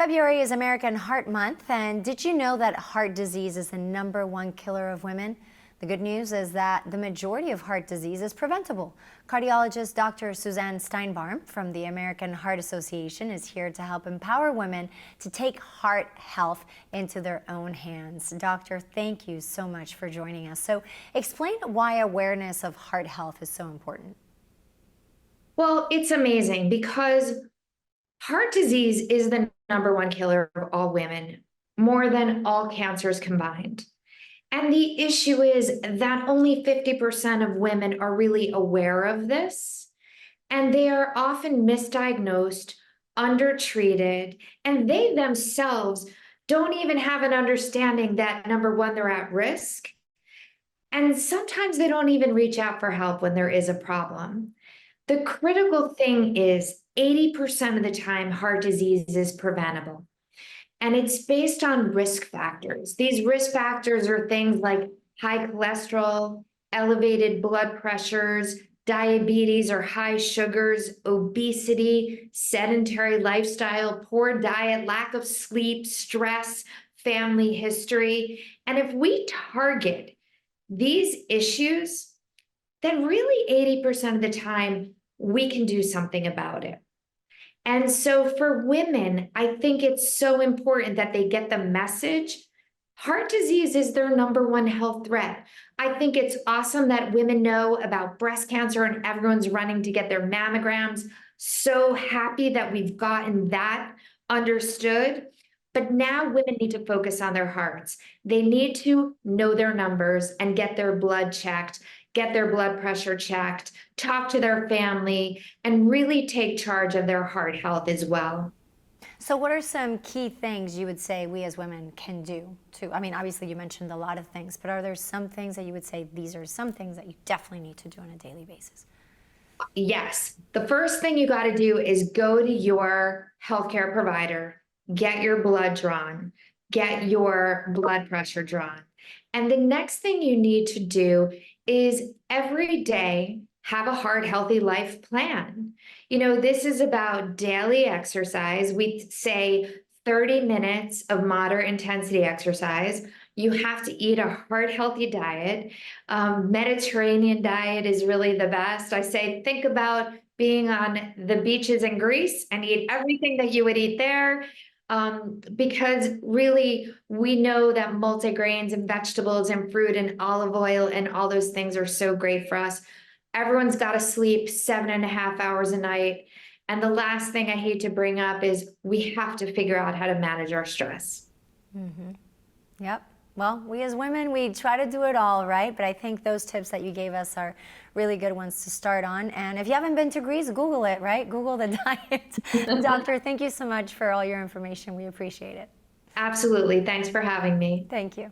February is American Heart Month, and did you know that heart disease is the #1 killer of women? The good news is that the majority of heart disease is preventable. Cardiologist Dr. Suzanne Steinbaum from the American Heart Association is here to help empower women to take heart health into their own hands. Doctor, thank you so much for joining us. So explain why awareness of heart health is so important. Well, it's amazing because heart disease is the #1 killer of all women, more than all cancers combined. And the issue is that only 50% of women are really aware of this, and they are often misdiagnosed, undertreated, and they themselves don't even have an understanding that number one, they're at risk. And sometimes they don't even reach out for help when there is a problem. The critical thing is 80% of the time, heart disease is preventable. And it's based on risk factors. These risk factors are things like high cholesterol, elevated blood pressures, diabetes or high sugars, obesity, sedentary lifestyle, poor diet, lack of sleep, stress, family history. And if we target these issues, then really 80% of the time, we can do something about it. And so for women, I think it's so important that they get the message. Heart disease is their #1 health threat. I think it's awesome that women know about breast cancer and everyone's running to get their mammograms. So happy that we've gotten that understood. But now women need to focus on their hearts. They need to know their numbers and get their blood checked, get their blood pressure checked, talk to their family, and really take charge of their heart health as well. So what are some key things you would say we as women can do to, obviously you mentioned a lot of things, but are there some things that you would say these are some things that you definitely need to do on a daily basis? Yes, the first thing you got to do is go to your healthcare provider, get your blood drawn, get your blood pressure drawn. And the next thing you need to do is every day have a heart healthy life plan. You know, this is about daily exercise. We say 30 minutes of moderate intensity exercise. You have to eat a heart healthy diet. Mediterranean diet is really the best. I say, think about being on the beaches in Greece and eat everything that you would eat there. Because really, we know that multigrains and vegetables and fruit and olive oil and all those things are so great for us. Everyone's got to sleep 7.5 hours a night. And the last thing I hate to bring up is we have to figure out how to manage our stress. Mm-hmm. Yep. Well, we as women, we try to do it all, right? But I think those tips that you gave us are really good ones to start on. And if you haven't been to Greece, Google it, right? Google the diet. Doctor, thank you so much for all your information. We appreciate it. Absolutely. Thanks for having me. Thank you.